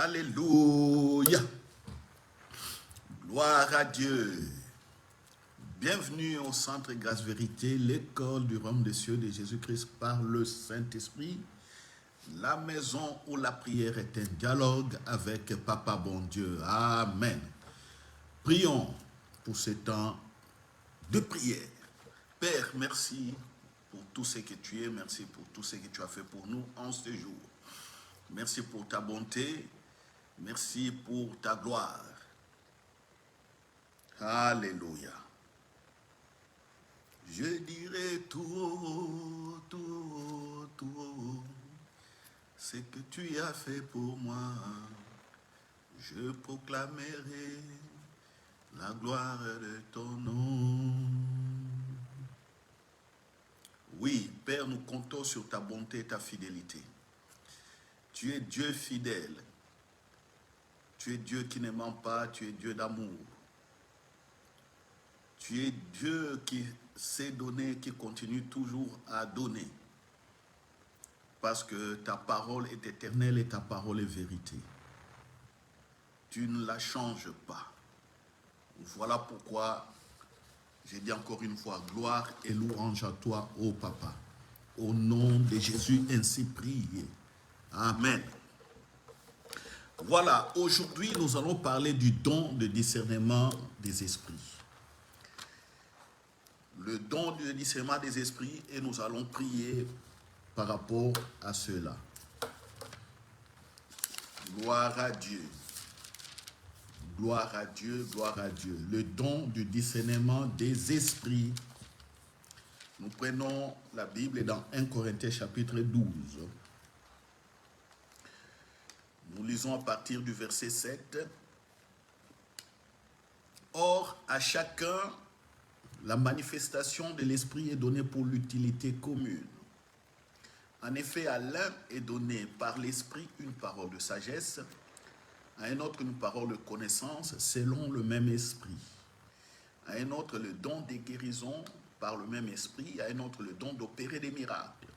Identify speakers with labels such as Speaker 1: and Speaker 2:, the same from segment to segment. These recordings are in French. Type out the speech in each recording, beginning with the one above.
Speaker 1: Alléluia. Gloire à Dieu. Bienvenue au Centre Grâce Vérité, l'école du royaume des cieux de Jésus-Christ par le Saint-Esprit. La maison où la prière est un dialogue avec Papa bon Dieu. Amen. Prions pour ce temps de prière. Père, merci pour tout ce que tu es. Merci pour tout ce que tu as fait pour nous en ce jour. Merci pour ta bonté. Merci pour ta gloire. Alléluia. Je dirai tout haut, tout haut, tout haut, ce que tu as fait pour moi. Je proclamerai la gloire de ton nom. Oui, Père, nous comptons sur ta bonté et ta fidélité. Tu es Dieu fidèle. Tu es Dieu qui ne ment pas, tu es Dieu d'amour. Tu es Dieu qui sait donner, qui continue toujours à donner. Parce que ta parole est éternelle et ta parole est vérité. Tu ne la changes pas. Voilà pourquoi j'ai dit encore une fois, gloire et louange à toi, ô Papa. Au nom de Jésus, ainsi prié. Amen. Voilà, aujourd'hui, nous allons parler du don de discernement des esprits. Le don de discernement des esprits, et nous allons prier par rapport à cela. Gloire à Dieu. Gloire à Dieu, gloire à Dieu. Le don du discernement des esprits. Nous prenons la Bible dans 1 Corinthiens chapitre 12. Nous lisons à partir du verset 7. Or, à chacun, la manifestation de l'esprit est donnée pour l'utilité commune. En effet, à l'un est donné par l'esprit une parole de sagesse, à un autre une parole de connaissance selon le même esprit, à un autre le don des guérisons par le même esprit, à un autre le don d'opérer des miracles,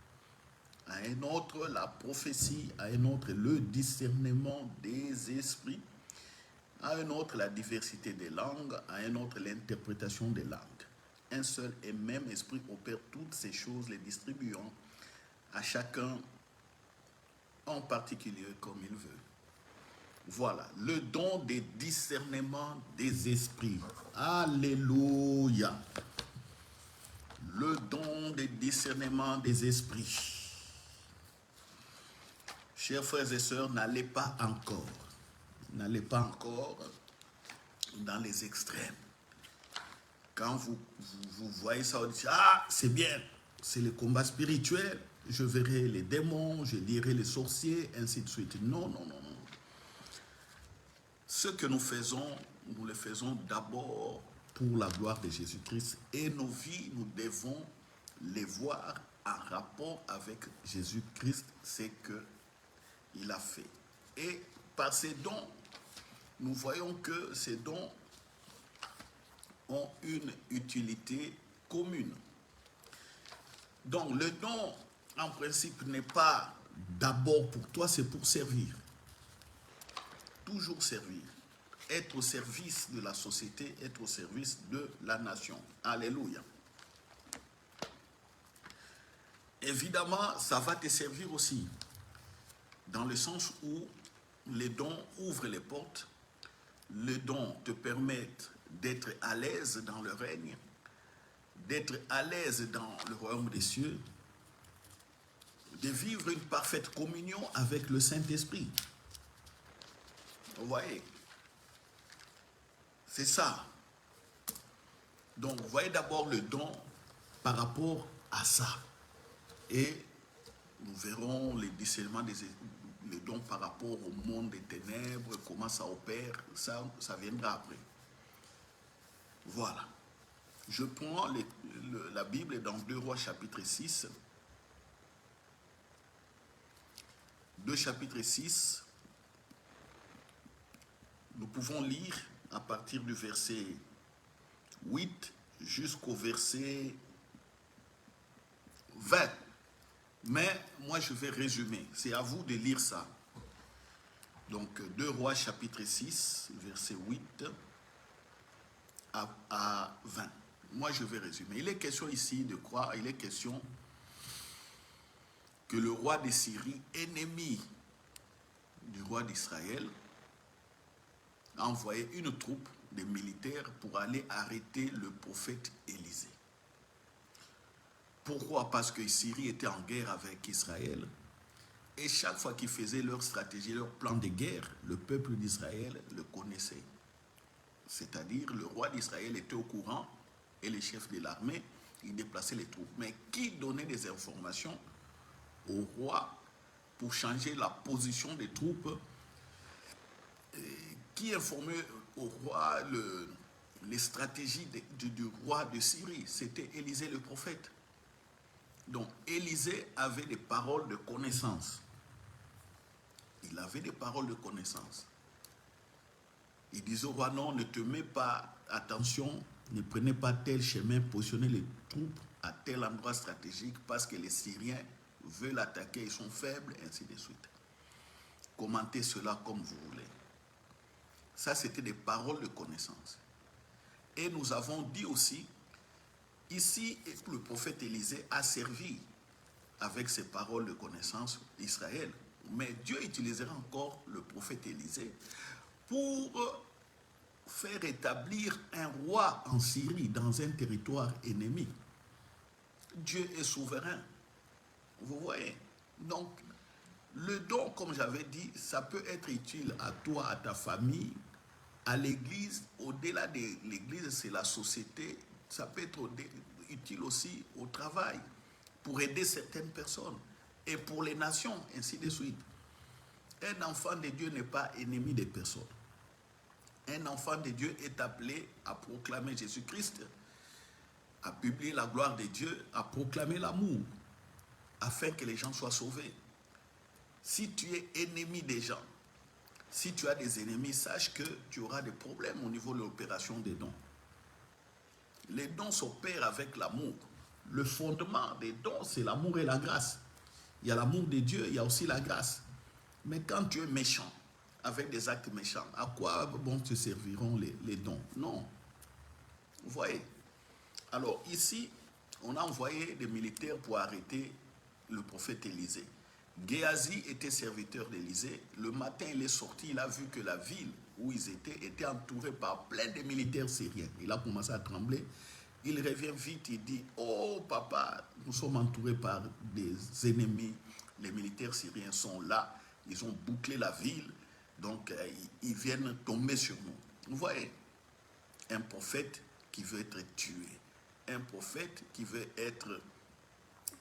Speaker 1: à un autre la prophétie, à un autre le discernement des esprits, à un autre la diversité des langues, à un autre l'interprétation des langues. Un seul et même esprit opère toutes ces choses, les distribuant à chacun en particulier comme il veut. Voilà, le don des discernements des esprits. Alléluia. Le don des discernements des esprits. Chers frères et sœurs, n'allez pas encore dans les extrêmes. Quand vous voyez ça, vous dites, ah, c'est bien, c'est le combat spirituel, je verrai les démons, je lirai les sorciers, ainsi de suite. Non, non, non, non. Ce que nous faisons, nous le faisons d'abord pour la gloire de Jésus-Christ, et nos vies, nous devons les voir en rapport avec Jésus-Christ, c'est qu'il a fait. Et par ces dons, nous voyons que ces dons ont une utilité commune. Donc le don, en principe, n'est pas d'abord pour toi, c'est pour servir. Toujours servir. Être au service de la société, être au service de la nation. Alléluia. Évidemment, ça va te servir aussi, dans le sens où les dons ouvrent les portes, les dons te permettent d'être à l'aise dans le règne, d'être à l'aise dans le royaume des cieux, de vivre une parfaite communion avec le Saint-Esprit. Vous voyez? C'est ça. Donc, vous voyez d'abord le don par rapport à ça. Et nous verrons les discernements les dons par rapport au monde des ténèbres, comment ça opère, ça viendra après. Voilà. Je prends la Bible dans 2 Rois chapitre 6. 2 chapitre 6. Nous pouvons lire à partir du verset 8 jusqu'au verset 20. Mais moi je vais résumer. C'est à vous de lire ça. Donc 2 Rois chapitre 6, verset 8 à 20. Moi je vais résumer. Il est question ici de croire, il est question que le roi de Syrie, ennemi du roi d'Israël, a envoyé une troupe de militaires pour aller arrêter le prophète Élisée. Pourquoi? Parce que Syrie était en guerre avec Israël. Et chaque fois qu'ils faisaient leur stratégie, leur plan de guerre, le peuple d'Israël le connaissait. C'est-à-dire, le roi d'Israël était au courant et les chefs de l'armée, ils déplaçaient les troupes. Mais qui donnait des informations au roi pour changer la position des troupes? Qui informait au roi les stratégies du roi de Syrie? C'était Élisée le prophète. Donc, Élisée avait des paroles de connaissance. Il avait des paroles de connaissance. Il disait au roi, non, ne te mets pas, attention, ne prenez pas tel chemin, positionnez les troupes à tel endroit stratégique parce que les Syriens veulent attaquer, ils sont faibles, et ainsi de suite. Commentez cela comme vous voulez. Ça, c'était des paroles de connaissance. Et nous avons dit aussi, ici, le prophète Élisée a servi avec ses paroles de connaissance Israël. Mais Dieu utilisera encore le prophète Élisée pour faire établir un roi en Syrie, dans un territoire ennemi. Dieu est souverain. Vous voyez? Donc, le don, comme j'avais dit, ça peut être utile à toi, à ta famille, à l'église. Au-delà de l'église, c'est la société. Ça peut être utile aussi au travail, pour aider certaines personnes, et pour les nations, ainsi de suite. Un enfant de Dieu n'est pas ennemi des personnes. Un enfant de Dieu est appelé à proclamer Jésus-Christ, à publier la gloire de Dieu, à proclamer l'amour, afin que les gens soient sauvés. Si tu es ennemi des gens, si tu as des ennemis, sache que tu auras des problèmes au niveau de l'opération des dons. Les dons s'opèrent avec l'amour. Le fondement des dons, c'est l'amour et la grâce. Il y a l'amour de Dieu, il y a aussi la grâce. Mais quand tu es méchant, avec des actes méchants, à quoi bon te serviront les dons? Non. Vous voyez? Alors ici, on a envoyé des militaires pour arrêter le prophète Élisée. Géasi était serviteur d'Élisée. Le matin, il est sorti, il a vu que la ville où ils était entourée par plein de militaires syriens. Il a commencé à trembler. Il revient vite, il dit, oh papa, nous sommes entourés par des ennemis. Les militaires syriens sont là, ils ont bouclé la ville, donc ils viennent tomber sur nous. Vous voyez, un prophète qui veut être tué, un prophète qui veut être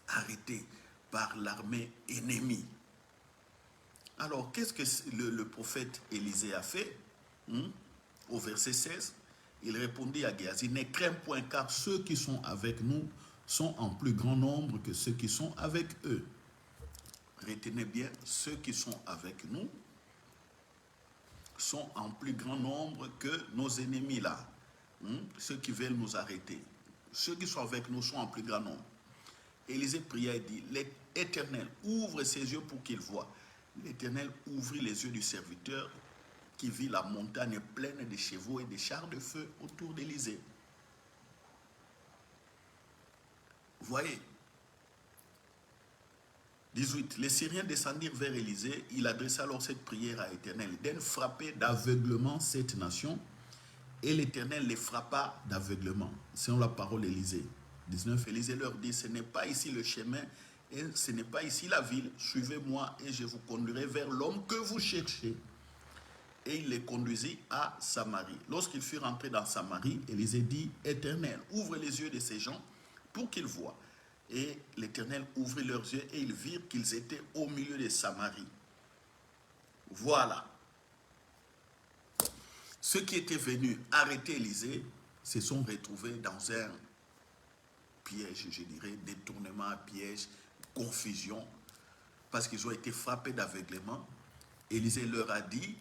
Speaker 1: arrêté par l'armée ennemie. Alors, qu'est-ce que le prophète Élisée a fait? Au verset 16, il répondit à Géasi, ne crains point, car ceux qui sont avec nous sont en plus grand nombre que ceux qui sont avec eux. Retenez bien, ceux qui sont avec nous sont en plus grand nombre que nos ennemis là, ceux qui veulent nous arrêter. Ceux qui sont avec nous sont en plus grand nombre. Élisée pria et dit, l'Éternel ouvre ses yeux pour qu'il voie. L'Éternel ouvrit les yeux du serviteur qui vit la montagne pleine de chevaux et de chars de feu autour d'Élisée. Vous voyez? 18. Les Syriens descendirent vers Élisée. Il adressa alors cette prière à l'Éternel. D'en frapper d'aveuglement cette nation. Et l'Éternel les frappa d'aveuglement. Selon la parole d'Élisée. 19. Élisée leur dit, ce n'est pas ici le chemin et ce n'est pas ici la ville. Suivez-moi et je vous conduirai vers l'homme que vous cherchez. Et il les conduisit à Samarie. Lorsqu'ils furent rentrés dans Samarie, Élisée dit, Éternel, ouvre les yeux de ces gens pour qu'ils voient. Et l'Éternel ouvrit leurs yeux et ils virent qu'ils étaient au milieu de Samarie. Voilà. Ceux qui étaient venus arrêter Élisée se sont retrouvés dans un piège, je dirais, détournement, piège, confusion, parce qu'ils ont été frappés d'aveuglement. Élisée leur a dit,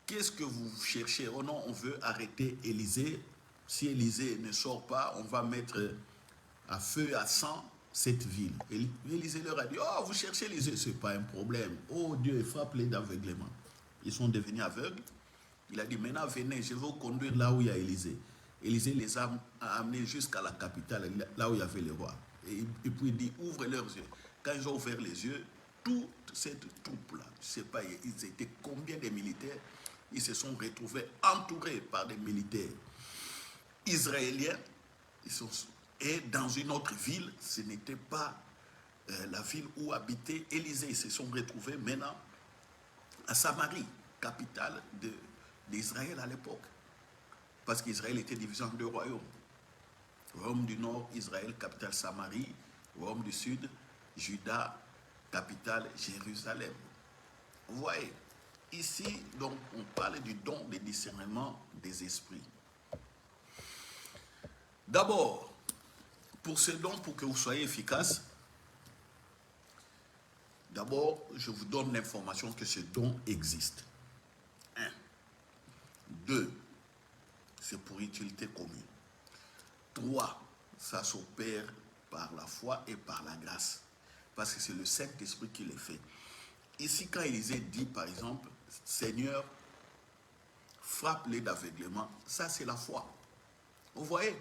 Speaker 1: qu'est-ce que vous cherchez? Oh non, on veut arrêter Élisée. Si Élisée ne sort pas, on va mettre à feu, à sang, cette ville. Et Élisée leur a dit, oh, vous cherchez Élisée, ce n'est pas un problème. Oh Dieu, frappe-les d'aveuglement. Ils sont devenus aveugles. Il a dit, maintenant venez, je vais vous conduire là où il y a Élysée. Élysée les a amenés jusqu'à la capitale, là où il y avait le roi. Et puis il dit, ouvrez leurs yeux. Quand ils ont ouvert les yeux, toute cette troupe-là, je ne sais pas, ils étaient combien de militaires, ils se sont retrouvés entourés par des militaires israéliens. Et dans une autre ville, ce n'était pas la ville où habitait Élysée. Ils se sont retrouvés maintenant à Samarie, capitale d'Israël à l'époque. Parce qu'Israël était divisé en deux royaumes. Royaume du Nord, Israël, capitale Samarie. Royaume du Sud, Juda, capitale Jérusalem. Vous voyez, ici, donc, on parle du don de discernement des esprits. D'abord, pour ce don, pour que vous soyez efficace, d'abord, je vous donne l'information que ce don existe. 1. 2. C'est pour utilité commune. 3. Ça s'opère par la foi et par la grâce. Parce que c'est le Saint-Esprit qui les fait. Ici, quand Élisée dit, par exemple, Seigneur, frappe-les d'aveuglement, ça c'est la foi. Vous voyez?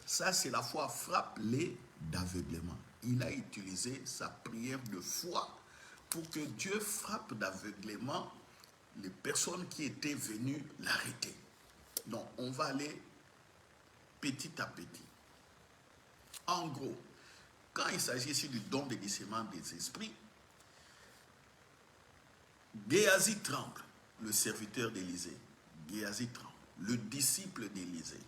Speaker 1: Ça c'est la foi, frappe-les d'aveuglement. Il a utilisé sa prière de foi pour que Dieu frappe d'aveuglement les personnes qui étaient venues l'arrêter. Donc, on va aller petit à petit. En gros, quand il s'agit ici du don de discernement des esprits, Géasi tremble, le serviteur d'Élysée. Géasi tremble, le disciple d'Élysée.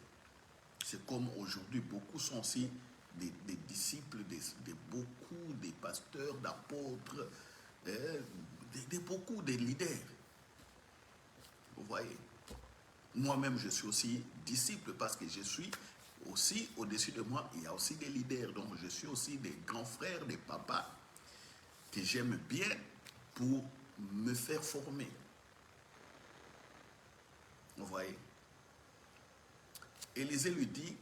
Speaker 1: C'est comme aujourd'hui, beaucoup sont aussi des disciples de beaucoup des pasteurs, d'apôtres, beaucoup de leaders. Vous voyez, moi-même je suis aussi disciple parce que je suis aussi, au-dessus de moi, il y a aussi des leaders. Donc je suis aussi des grands frères, des papas que j'aime bien pour me faire former. Vous voyez. Élisée lui dit,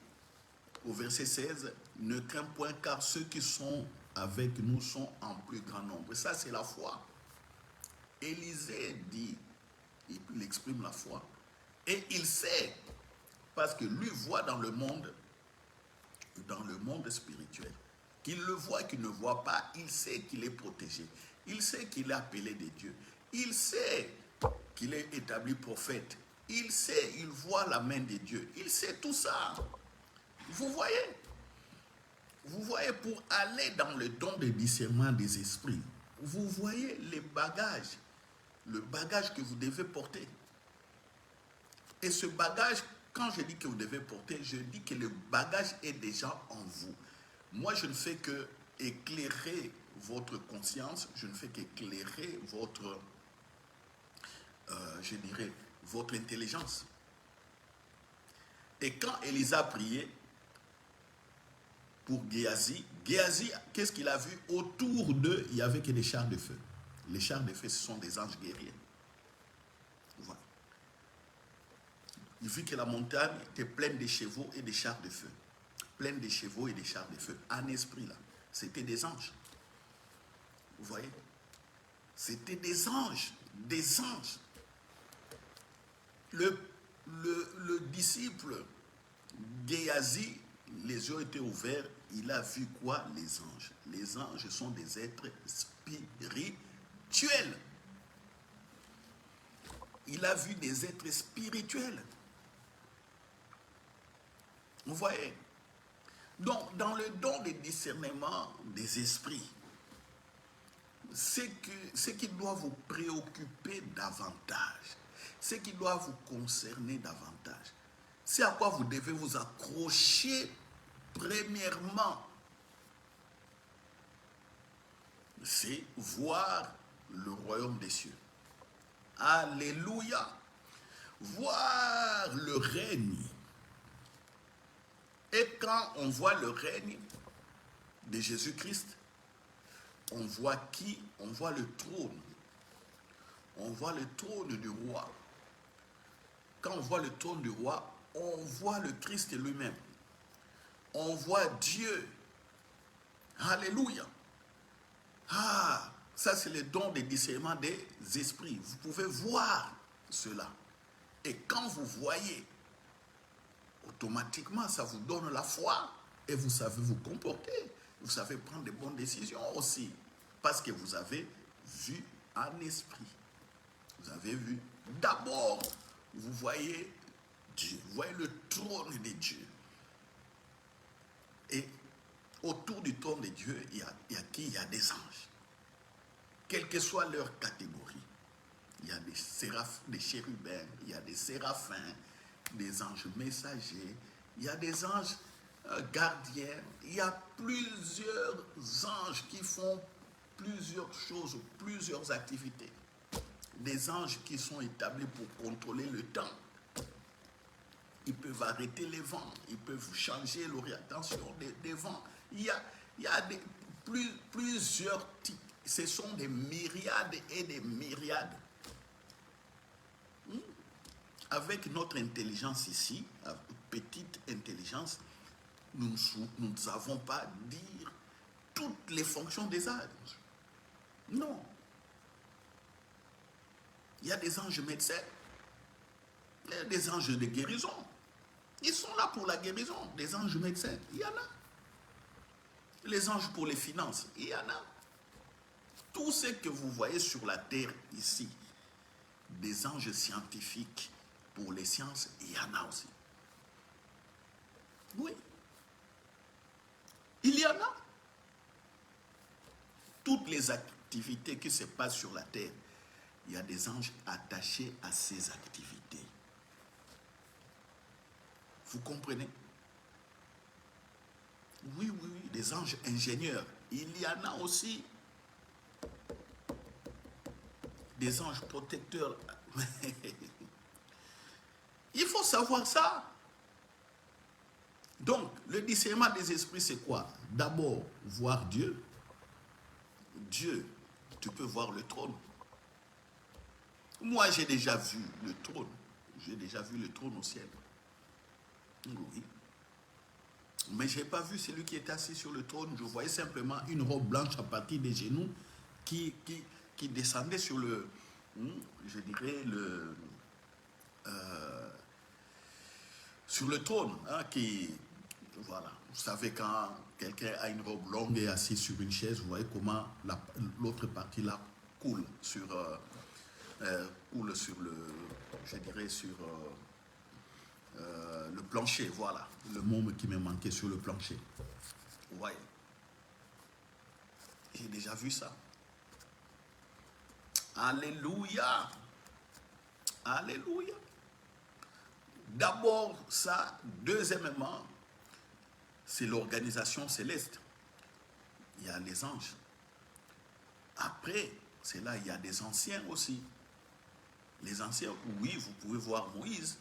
Speaker 1: au verset 16, « Ne crains point car ceux qui sont avec nous sont en plus grand nombre. » Ça, c'est la foi. Élisée dit, il exprime la foi. Et il sait, parce que lui voit dans le monde spirituel, qu'il le voit et qu'il ne voit pas, il sait qu'il est protégé. Il sait qu'il est appelé de Dieu. Il sait qu'il est établi prophète. Il sait, il voit la main de Dieu. Il sait tout ça. Vous voyez? Vous voyez, pour aller dans le don de discernement des esprits, vous voyez les bagages, le bagage que vous devez porter. Et ce bagage, quand je dis que vous devez porter, je dis que le bagage est déjà en vous. Moi, je ne fais que éclairer votre conscience, je ne fais qu'éclairer votre, je dirais, votre intelligence. Et quand Élisée a prié pour Géasi, qu'est-ce qu'il a vu? Autour d'eux, il n'y avait que des chars de feu. Les chars de feu, ce sont des anges guerriers. Voilà. Il vit que la montagne était pleine de chevaux et de chars de feu. Pleine de chevaux et de chars de feu. En esprit, là. C'était des anges. Vous voyez? C'était des anges. Des anges. Le disciple Géasi, les yeux étaient ouverts, il a vu quoi? Les anges. Les anges sont des êtres spirituels. Il a vu des êtres spirituels. Vous voyez? Donc, dans le don de discernement des esprits, ce qui doit vous préoccuper davantage, ce qui doit vous concerner davantage, c'est à quoi vous devez vous accrocher premièrement. C'est voir le royaume des cieux. Alléluia. Voir le règne. Et quand on voit le règne de Jésus-Christ, on voit qui? On voit le trône. On voit le trône du roi. Quand on voit le trône du roi, on voit le Christ lui-même. On voit Dieu. Alléluia. Ah, Ça, c'est le don des discernements des esprits. Vous pouvez voir cela. Et quand vous voyez, automatiquement, ça vous donne la foi et vous savez vous comporter. Vous savez prendre de bonnes décisions aussi. Parce que vous avez vu en esprit. Vous avez vu. D'abord, vous voyez Dieu. Vous voyez le trône de Dieu. Et autour du trône de Dieu, il y a qui? Il y a des anges. Quelle que soit leur catégorie. Il y a des des chérubins, il y a des séraphins, des anges messagers, il y a des anges gardiens, il y a plusieurs anges qui font plusieurs choses, plusieurs activités. Des anges qui sont établis pour contrôler le temps. Ils peuvent arrêter les vents, ils peuvent changer l'orientation des vents. Il y a plusieurs types. Ce sont des myriades et des myriades. Avec notre intelligence ici, petite intelligence, nous ne savons pas dire toutes les fonctions des anges. Non. Il y a des anges médecins, il y a des anges de guérison. Ils sont là pour la guérison, des anges médecins, il y en a. Les anges pour les finances, il y en a. Tout ce que vous voyez sur la terre ici, des anges scientifiques pour les sciences, il y en a aussi. Oui. Il y en a. Toutes les activités qui se passent sur la terre, il y a des anges attachés à ces activités. Vous comprenez? Oui, oui, oui, des anges ingénieurs. Il y en a aussi. Des anges protecteurs. Il faut savoir ça. Donc, le discernement des esprits, c'est quoi? D'abord, voir Dieu. Dieu, tu peux voir le trône. Moi, j'ai déjà vu le trône. J'ai déjà vu le trône au ciel. Oui. Mais je n'ai pas vu celui qui était assis sur le trône. Je voyais simplement une robe blanche à partir des genoux qui descendait sur le, je dirais, sur le trône. Voilà. Vous savez, quand quelqu'un a une robe longue et assis sur une chaise, vous voyez comment l'autre partie là coule sur le, je dirais, sur le plancher. Voilà, le mot qui me manquait, sur le plancher. Vous voyez. J'ai déjà vu ça. Alléluia. Alléluia. D'abord ça. Deuxièmement, c'est l'organisation céleste. Il y a les anges. Après, c'est là, il y a des anciens aussi. Les anciens, oui, vous pouvez voir Moïse.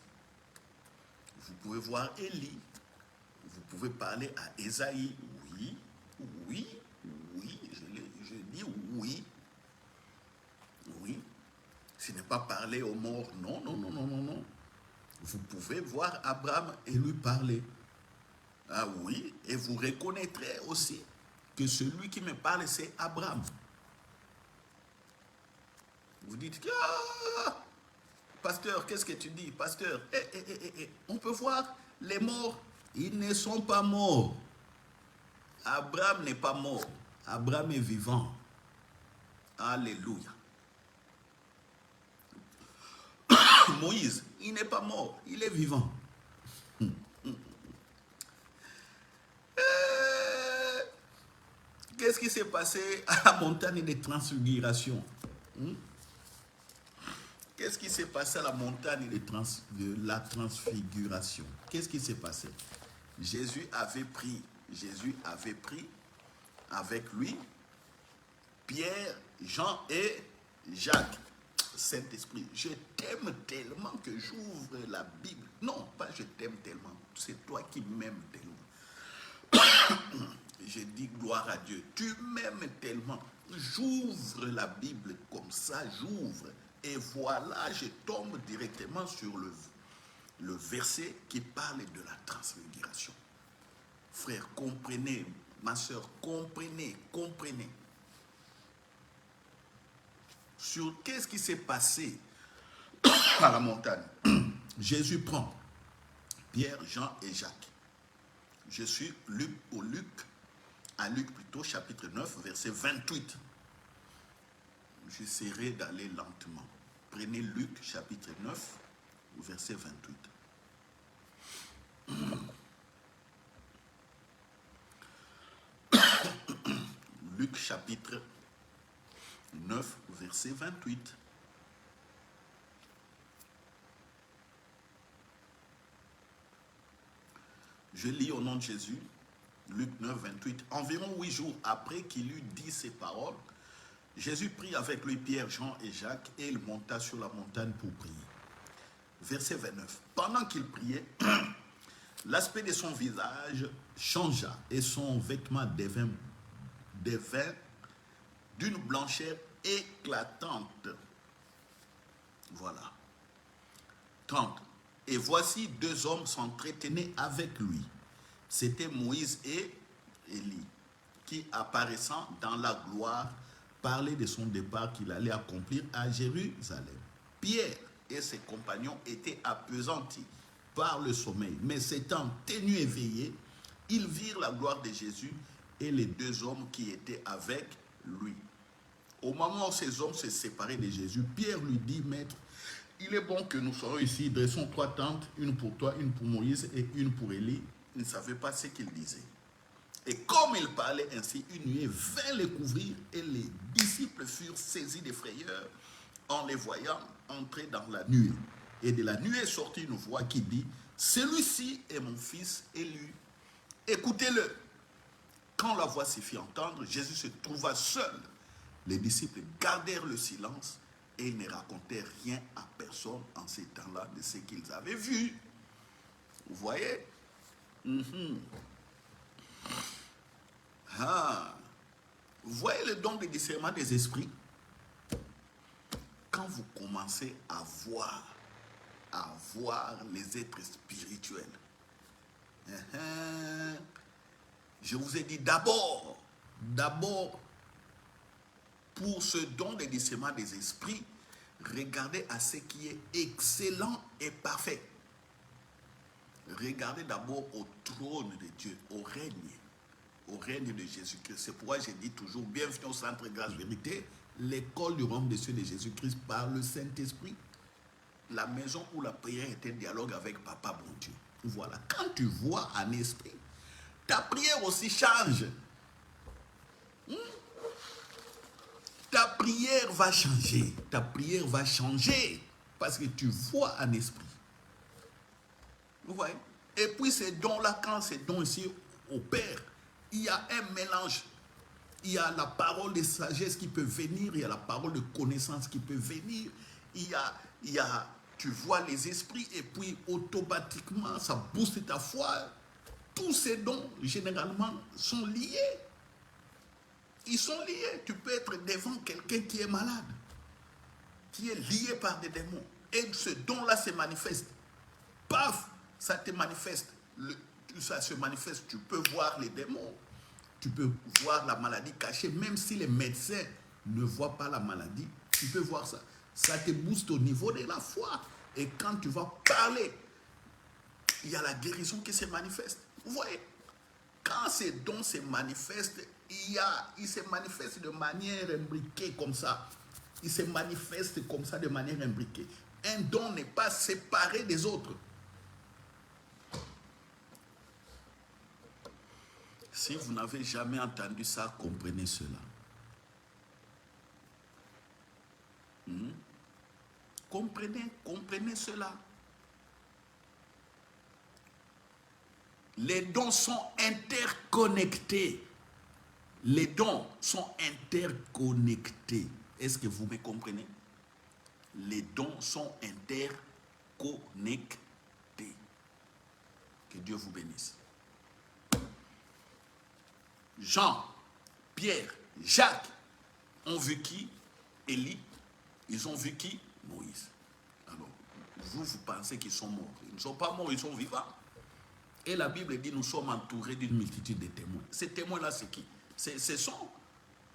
Speaker 1: Vous pouvez voir Élie. Vous pouvez parler à Ésaïe. Oui, oui, oui. Je dis oui. Oui. Ce n'est pas parler aux morts. Non, non, non, non, non, non. Vous pouvez voir Abraham et lui parler. Ah oui, et vous reconnaîtrez aussi que celui qui me parle, c'est Abraham. Vous dites, ah, pasteur, qu'est-ce que tu dis? Pasteur, on peut voir les morts. Ils ne sont pas morts. Abraham n'est pas mort. Abraham est vivant. Alléluia. Moïse, il n'est pas mort. Il est vivant. Qu'est-ce qui s'est passé à la montagne des transfigurations? Qu'est-ce qui s'est passé à la montagne de la transfiguration? Qu'est-ce qui s'est passé? Jésus avait pris avec lui Pierre, Jean et Jacques. Saint-Esprit, je t'aime tellement que j'ouvre la Bible. Non, pas je t'aime tellement, c'est toi qui m'aimes tellement. Je dis gloire à Dieu. Tu m'aimes tellement. J'ouvre la Bible comme ça, j'ouvre. Et voilà, je tombe directement sur le verset qui parle de la transfiguration. Frère, comprenez, ma soeur, comprenez. sur qu'est-ce qui s'est passé à la montagne. Jésus prend Pierre, Jean et Jacques. Je suis à Luc plutôt, chapitre 9, verset 28. J'essaierai d'aller lentement. Prenez Luc, chapitre 9, verset 28. Luc, chapitre 9, verset 28. Je lis au nom de Jésus, Luc 9, 28. Environ 8 jours après qu'il eut dit ces paroles, Jésus prit avec lui Pierre, Jean et Jacques et il monta sur la montagne pour prier. Verset 29. Pendant qu'il priait, l'aspect de son visage changea et son vêtement devint d'une blancheur éclatante. Voilà. 30. Et voici 2 hommes s'entretenaient avec lui. C'était Moïse et Élie, qui apparaissant dans la gloire, parlaient de son départ qu'il allait accomplir à Jérusalem. Pierre et ses compagnons étaient appesantis par le sommeil, mais s'étant tenus éveillés, ils virent la gloire de Jésus et les 2 hommes qui étaient avec lui. Au moment où ces hommes se séparaient de Jésus, Pierre lui dit, Maître, il est bon que nous soyons ici, dressons 3 tentes, une pour toi, une pour Moïse et une pour Élie. Il ne savait pas ce qu'il disait. Et comme il parlait ainsi, une nuée vint les couvrir et les disciples furent saisis de frayeur en les voyant entrer dans la nuée. Et de la nuée sortit une voix qui dit, celui-ci est mon fils élu. Écoutez-le. Quand la voix s'y fit entendre, Jésus se trouva seul. Les disciples gardèrent le silence et ils ne racontèrent rien à personne en ces temps-là de ce qu'ils avaient vu. Vous voyez? Vous voyez le don de discernement des esprits? Quand vous commencez à voir les êtres spirituels, je vous ai dit d'abord, pour ce don de discernement des esprits, regardez à ce qui est excellent et parfait. Regardez d'abord au trône de Dieu, au règne de Jésus-Christ. C'est pourquoi j'ai dit toujours, bienvenue au Centre Grâce Vérité, l'école du royaume des cieux de Jésus-Christ par le Saint-Esprit. La maison où la prière était dialogue avec Papa bon Dieu. Voilà, quand tu vois un esprit, ta prière aussi change. Ta prière va changer. Ta prière va changer parce que tu vois un esprit. Vous voyez? Et puis ces dons-là, quand ces dons ici opèrent, il y a un mélange. Il y a la parole de sagesse qui peut venir, il y a la parole de connaissance qui peut venir, tu vois les esprits et puis automatiquement ça booste ta foi. Tous ces dons généralement sont liés. Ils sont liés. Tu peux être devant quelqu'un qui est malade, qui est lié par des démons. Et ce don-là se manifeste. Paf, ça te manifeste. Ça se manifeste. Tu peux voir les démons. Tu peux voir la maladie cachée. Même si les médecins ne voient pas la maladie, tu peux voir ça. Ça te booste au niveau de la foi. Et quand tu vas parler, il y a la guérison qui se manifeste. Vous voyez, quand ces dons se manifestent, il se manifeste de manière imbriquée comme ça. Il se manifeste comme ça de manière imbriquée. Un don n'est pas séparé des autres. Si vous n'avez jamais entendu ça, comprenez cela. Comprenez cela. Les dons sont interconnectés. Les dons sont interconnectés. Est-ce que vous me comprenez? Les dons sont interconnectés. Que Dieu vous bénisse. Jean, Pierre, Jacques ont vu qui? Élie. Ils ont vu qui? Moïse. Alors, vous pensez qu'ils sont morts. Ils ne sont pas morts, ils sont vivants. Et la Bible dit, nous sommes entourés d'une multitude de témoins. Ces témoins-là, c'est qui? Ce sont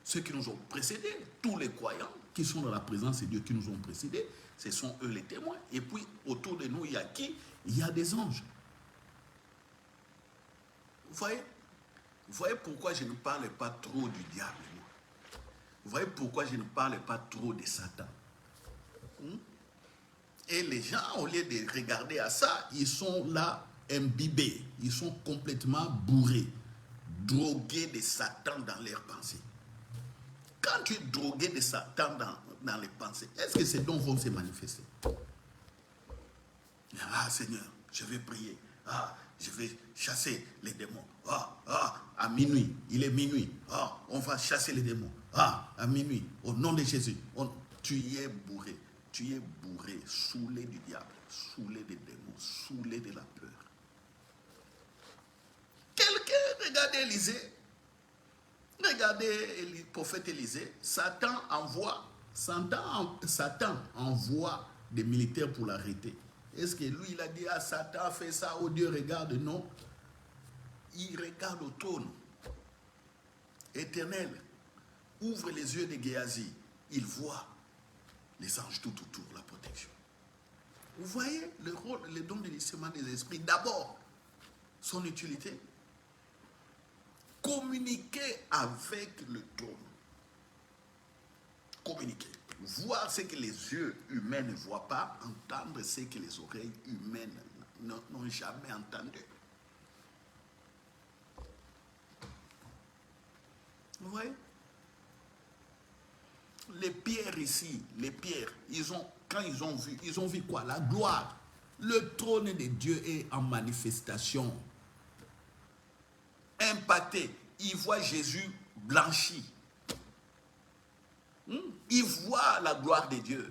Speaker 1: ceux qui nous ont précédés, tous les croyants qui sont dans la présence de Dieu, qui nous ont précédés, ce sont eux les témoins. Et puis, autour de nous, il y a qui? Il y a des anges. Vous voyez pourquoi je ne parle pas trop du diable, moi. Vous voyez pourquoi je ne parle pas trop de Satan. Et les gens, au lieu de regarder à ça, ils sont là imbibés. Ils sont complètement bourrés, drogués de Satan dans leurs pensées. Quand tu es drogué de Satan dans les pensées, est-ce que ces dons vont se manifester? Ah Seigneur, je vais prier. Ah, je vais chasser les démons. À minuit, il est minuit. On va chasser les démons. À minuit, au nom de Jésus. Tu y es bourré. Tu es bourré, saoulé du diable, saoulé des démons, saoulé de la peur. Quelqu'un, regardez Élisée. Regardez le prophète Élisée. Satan envoie des militaires pour l'arrêter. Est-ce que lui, il a dit, ah, Satan fait ça, oh Dieu, regarde? Non. Il regarde au trône. Éternel, ouvre les yeux de Géasi. Il voit les anges tout autour, la protection. Vous voyez le rôle, le don de discernement des esprits. D'abord, son utilité. Communiquer avec le trône. Communiquer. Voir ce que les yeux humains ne voient pas, entendre ce que les oreilles humaines n'ont jamais entendu. Vous voyez? Les pierres ici, quand ils ont vu quoi? La gloire. Le trône de Dieu est en manifestation. Impacté. Ils voient Jésus blanchi. Ils voient la gloire de Dieu.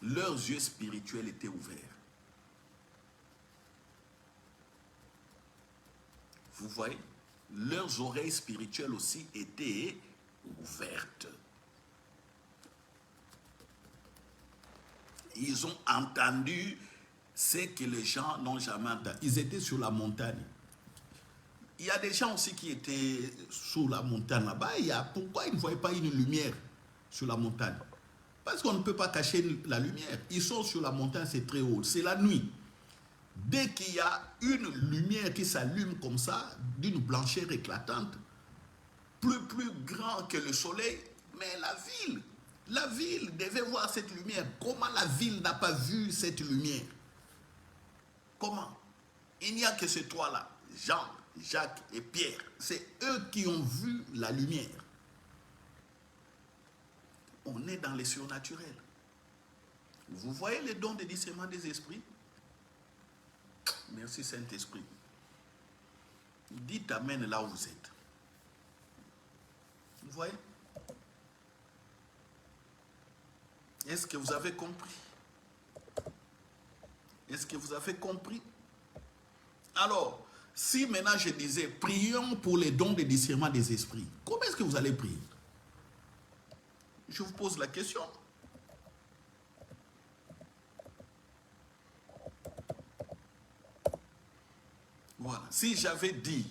Speaker 1: Leurs yeux spirituels étaient ouverts. Vous voyez? Leurs oreilles spirituelles aussi étaient ouvertes. Ils ont entendu ce que les gens n'ont jamais entendu. Ils étaient sur la montagne. Il y a des gens aussi qui étaient sur la montagne là-bas. Pourquoi ils ne voyaient pas une lumière sur la montagne? Parce qu'on ne peut pas cacher la lumière. Ils sont sur la montagne, c'est très haut. C'est la nuit. Dès qu'il y a une lumière qui s'allume comme ça, d'une blancheur éclatante, plus grand que le soleil, mais la ville devait voir cette lumière. Comment la ville n'a pas vu cette lumière? Comment? Il n'y a que ces trois-là, Jean, Jacques et Pierre. C'est eux qui ont vu la lumière. On est dans les surnaturels. Vous voyez les dons de discernement des esprits? Merci Saint-Esprit. Dites amen là où vous êtes. Vous voyez? Est-ce que vous avez compris? Est-ce que vous avez compris? Alors, si maintenant je disais, prions pour les dons de discernement des esprits, comment est-ce que vous allez prier? Je vous pose la question. Voilà. Si j'avais dit,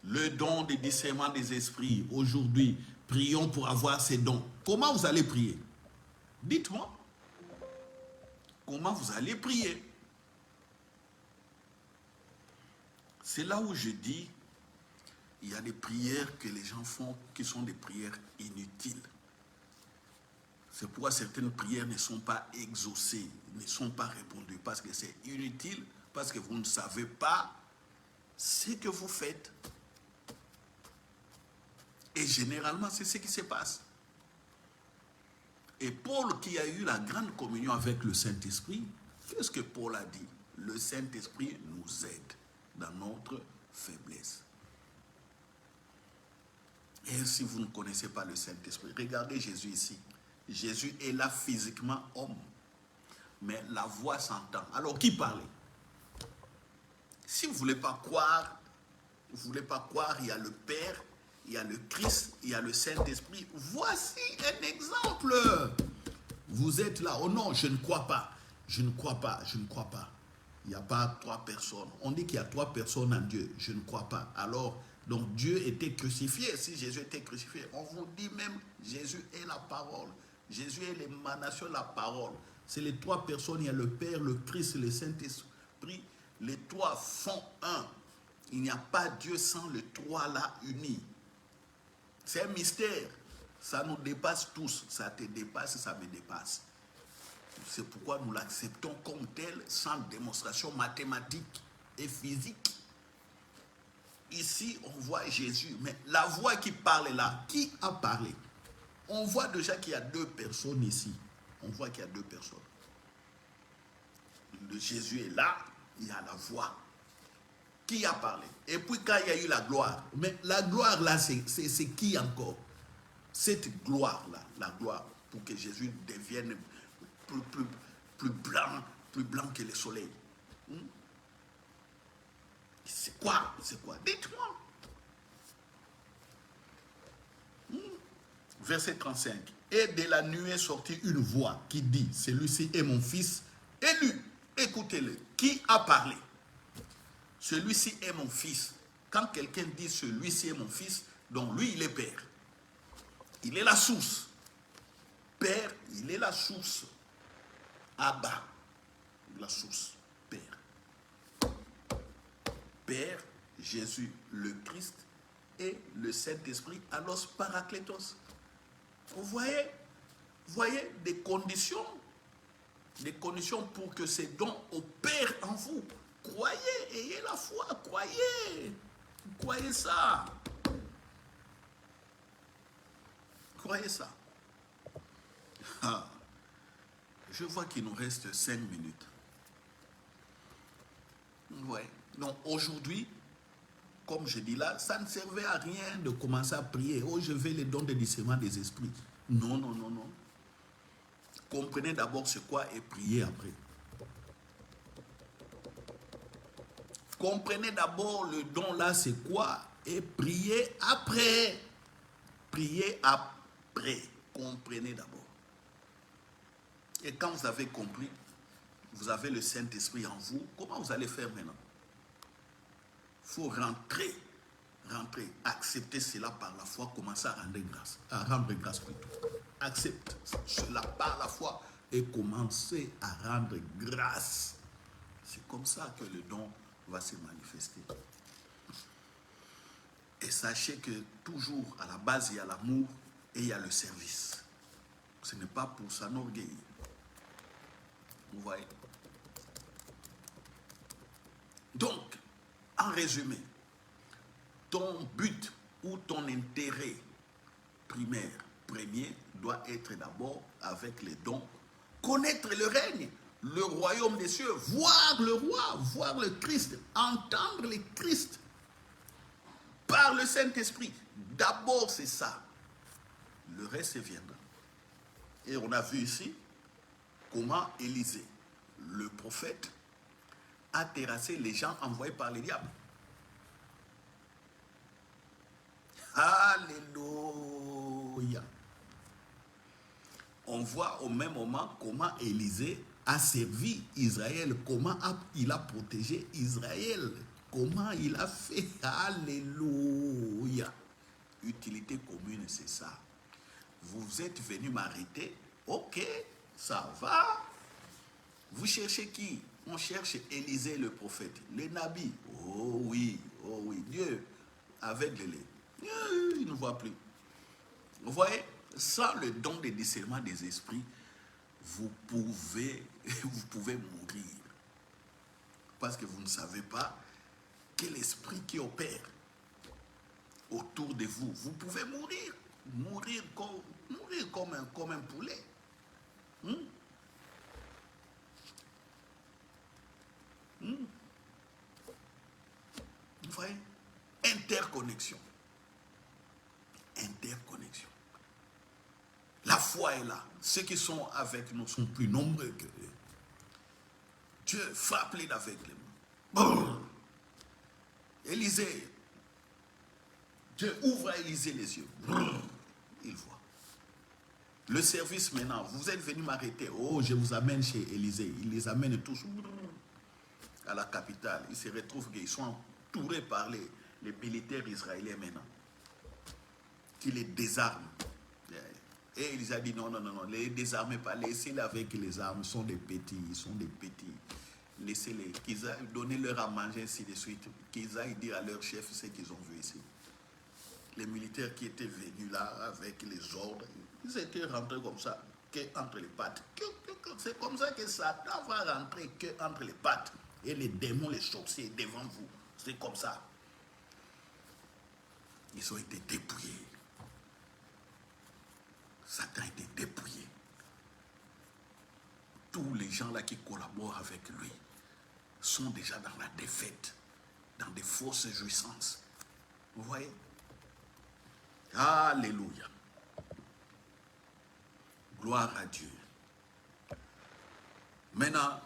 Speaker 1: le don de discernement des esprits, aujourd'hui, prions pour avoir ces dons, comment vous allez prier? Dites-moi. Comment vous allez prier? C'est là où je dis, il y a des prières que les gens font qui sont des prières inutiles. C'est pourquoi certaines prières ne sont pas exaucées, ne sont pas répondues, parce que c'est inutile, parce que vous ne savez pas ce que vous faites. Et généralement, c'est ce qui se passe. Et Paul, qui a eu la grande communion avec le Saint-Esprit, qu'est-ce que Paul a dit? Le Saint-Esprit nous aide dans notre faiblesse. Et si vous ne connaissez pas le Saint-Esprit, regardez Jésus ici. Jésus est là physiquement homme, mais la voix s'entend. Alors qui parlait? Si vous ne voulez pas croire, il y a le Père, il y a le Christ, il y a le Saint-Esprit. Voici un exemple. Vous êtes là, oh non, je ne crois pas. Je ne crois pas. Il n'y a pas trois personnes. On dit qu'il y a trois personnes en Dieu. Je ne crois pas. Alors, Donc Dieu était crucifié. Si Jésus était crucifié, on vous dit même Jésus est la parole. Jésus est l'émanation de la parole. C'est les trois personnes, il y a le Père, le Christ, le Saint-Esprit. Les trois font un. Il n'y a pas Dieu sans les trois là unis. C'est un mystère. Ça nous dépasse tous. Ça te dépasse, ça me dépasse. C'est pourquoi nous l'acceptons comme tel, sans démonstration mathématique et physique. Ici, on voit Jésus, mais la voix qui parle là, qui a parlé? On voit déjà qu'il y a deux personnes ici. On voit qu'il y a deux personnes. Le Jésus est là, il y a la voix. Qui a parlé? Et puis quand il y a eu la gloire, mais la gloire là, c'est qui encore? Cette gloire-là, la gloire, pour que Jésus devienne plus blanc que le soleil. C'est quoi? C'est quoi? Dites-moi. Verset 35. Et de la nuée sortit une voix qui dit, celui-ci est mon fils élu. Écoutez-le. Qui a parlé? Celui-ci est mon fils. Quand quelqu'un dit celui-ci est mon fils, donc lui, il est père. Il est la source. Père, il est la source. Abba, la source. Père. Père, Jésus, le Christ et le Saint-Esprit, alors Paraclétos. Vous voyez des conditions pour que ces dons opèrent en vous. Croyez, ayez la foi, croyez ça. Croyez ça. Ah, je vois qu'il nous reste 5 minutes. Ouais. Donc aujourd'hui, comme je dis là, ça ne servait à rien de commencer à prier. Oh, je veux les dons de discernement des esprits. Non. Comprenez d'abord c'est quoi et priez après. Comprenez d'abord le don là c'est quoi et priez après. Priez après. Comprenez d'abord. Et quand vous avez compris, vous avez le Saint-Esprit en vous, comment vous allez faire maintenant? Il faut rentrer, accepter cela par la foi, commencer à rendre grâce plutôt. Accepte cela par la foi et commencer à rendre grâce. C'est comme ça que le don va se manifester. Et sachez que toujours à la base, il y a l'amour et il y a le service. Ce n'est pas pour s'enorgueillir. Vous voyez? Donc, en résumé, ton but ou ton intérêt premier, doit être d'abord avec les dons, connaître le règne, le royaume des cieux, voir le roi, voir le Christ, entendre le Christ par le Saint-Esprit. D'abord, c'est ça. Le reste viendra. Et on a vu ici comment Élisée, le prophète, a terrassé les gens envoyés par les diables. Alléluia. On voit au même moment comment Élisée a servi Israël, comment il a protégé Israël, comment il a fait. Alléluia. Utilité commune, c'est ça. Vous êtes venu m'arrêter, ok, ça va. Vous cherchez qui? On cherche Élisée le prophète, les nabis. Oh oui, Dieu aveugle-les. Il ne voit plus. Vous voyez, sans le don de discernement des esprits, vous pouvez mourir. Parce que vous ne savez pas quel esprit qui opère autour de vous. Vous pouvez mourir. Mourir comme un poulet. Vous voyez? Interconnexion. La foi est là. Ceux qui sont avec nous sont plus nombreux que eux. Dieu frappe les aveuglement. Élisée. Dieu ouvre à Élisée les yeux. Il voit. Le service maintenant, vous êtes venu m'arrêter. Oh, je vous amène chez Élisée. Il les amène tous à la capitale. Ils se retrouvent qu'ils sont entourés par les militaires israéliens maintenant, qui les désarment. Et il a dit non, non, non, non, les désarmez pas, laissez-les avec les armes, ils sont des petits, ils sont des petits. Laissez-les, qu'ils aillent donner leur à manger, ainsi de suite, qu'ils aillent dire à leur chef ce qu'ils ont vu ici. Les militaires qui étaient venus là avec les ordres, ils étaient rentrés comme ça, entre les pattes. C'est comme ça que Satan va rentrer entre les pattes. Et les démons, les sorciers devant vous. C'est comme ça. Ils ont été dépouillés. Satan a été dépouillé. Tous les gens là qui collaborent avec lui sont déjà dans la défaite, dans des fausses jouissances. Vous voyez? Alléluia. Gloire à Dieu. Maintenant,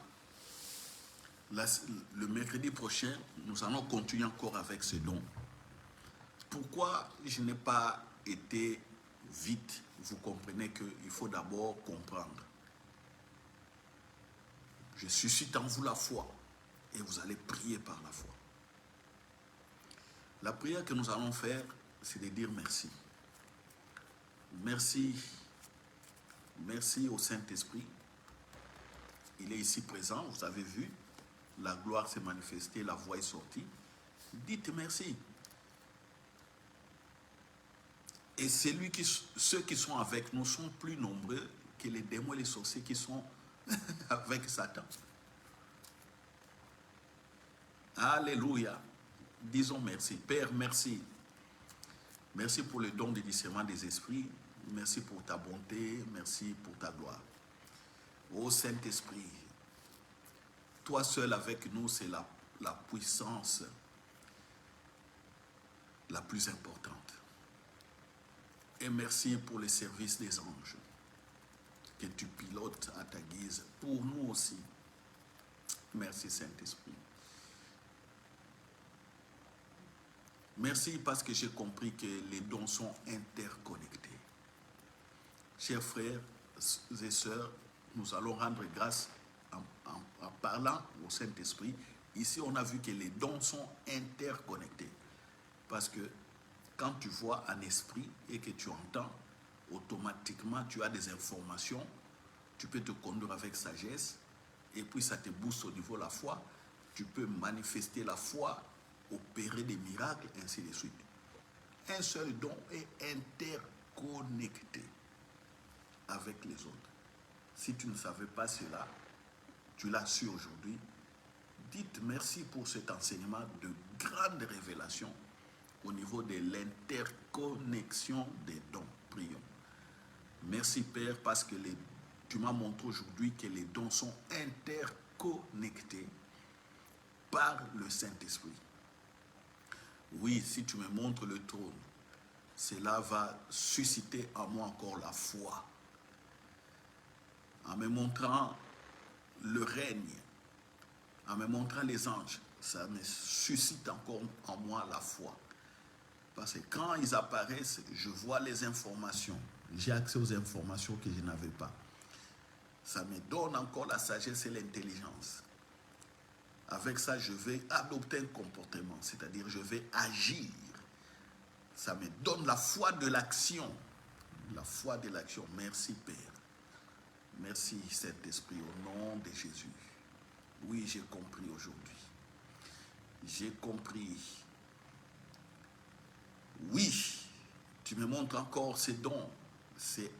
Speaker 1: le mercredi prochain, nous allons continuer encore avec ce don. Pourquoi je n'ai pas été vite? Vous comprenez qu'il faut d'abord comprendre. Je suscite en vous la foi et vous allez prier par la foi. La prière que nous allons faire, c'est de dire merci. Merci. Merci au Saint-Esprit. Il est ici présent, vous avez vu. La gloire s'est manifestée, la voix est sortie. Dites merci. Et ceux qui sont avec nous sont plus nombreux que les démons et les sorciers qui sont avec Satan. Alléluia. Disons merci. Père, merci. Merci pour le don du discernement des esprits. Merci pour ta bonté. Merci pour ta gloire. Ô Saint-Esprit, toi seul avec nous, c'est la puissance la plus importante. Et merci pour les services des anges que tu pilotes à ta guise pour nous aussi. Merci Saint-Esprit. Merci parce que j'ai compris que les dons sont interconnectés. Chers frères et sœurs, nous allons rendre grâce en parlant au Saint-Esprit. Ici, on a vu que les dons sont interconnectés. Parce que quand tu vois un esprit et que tu entends, automatiquement, tu as des informations. Tu peux te conduire avec sagesse. Et puis, ça te booste au niveau de la foi. Tu peux manifester la foi, opérer des miracles, ainsi de suite. Un seul don est interconnecté avec les autres. Si tu ne savais pas cela, tu l'as su aujourd'hui. Dites merci pour cet enseignement de grande révélation au niveau de l'interconnexion des dons. Prions. Merci Père parce que tu m'as montré aujourd'hui que les dons sont interconnectés par le Saint-Esprit. Oui, si tu me montres le trône, cela va susciter en moi encore la foi. En me montrant le règne, en me montrant les anges, ça me suscite encore en moi la foi. Parce que quand ils apparaissent, je vois les informations. J'ai accès aux informations que je n'avais pas. Ça me donne encore la sagesse et l'intelligence. Avec ça, je vais adopter un comportement, c'est-à-dire je vais agir. Ça me donne la foi de l'action. La foi de l'action. Merci Père. Merci Saint-Esprit au nom de Jésus. Oui, j'ai compris aujourd'hui. J'ai compris. Oui, tu me montres encore ces dons. C'est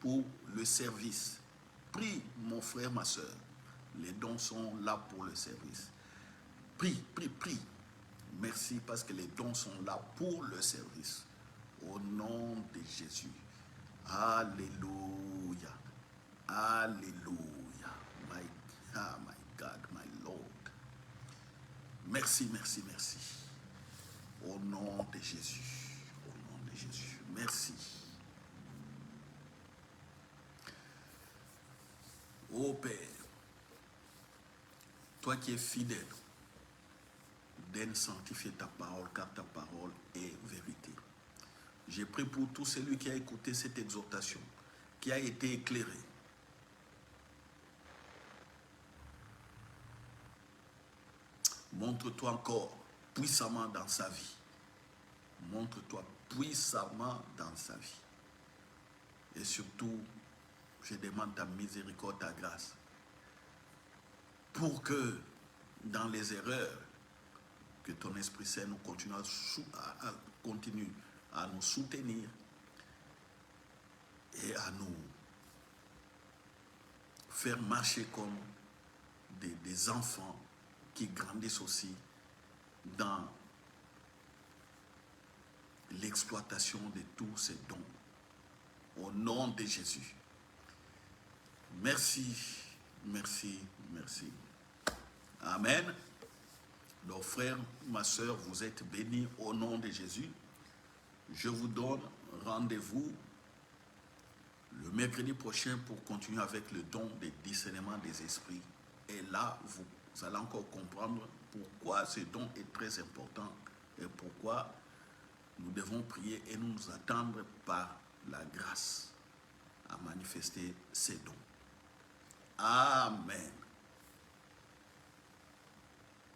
Speaker 1: pour le service. Prie, mon frère, ma soeur. Les dons sont là pour le service. Prie, prie, prie. Merci parce que les dons sont là pour le service. Au nom de Jésus. Alléluia. Alléluia. My God, my Lord. Merci, merci, merci. Au nom de Jésus. Au nom de Jésus. Merci. Ô Père, toi qui es fidèle, donne sanctifier ta parole, car ta parole est vérité. J'ai prié pour tout celui qui a écouté cette exhortation, qui a été éclairé. Montre-toi encore puissamment dans sa vie. montre-toi puissamment dans sa vie. Et surtout, je demande ta miséricorde, ta grâce, pour que dans les erreurs, que ton Esprit Saint nous continue continue à nous soutenir et à nous faire marcher comme des enfants qui grandissent aussi dans l'exploitation de tous ces dons. Au nom de Jésus. Merci, merci, merci. Amen. Donc frères, ma soeur, vous êtes bénis au nom de Jésus. Je vous donne rendez-vous le mercredi prochain pour continuer avec le don de discernement des esprits. Et là, vous allez encore comprendre pourquoi ce don est très important et pourquoi nous devons prier et nous attendre par la grâce à manifester ces dons. Amen.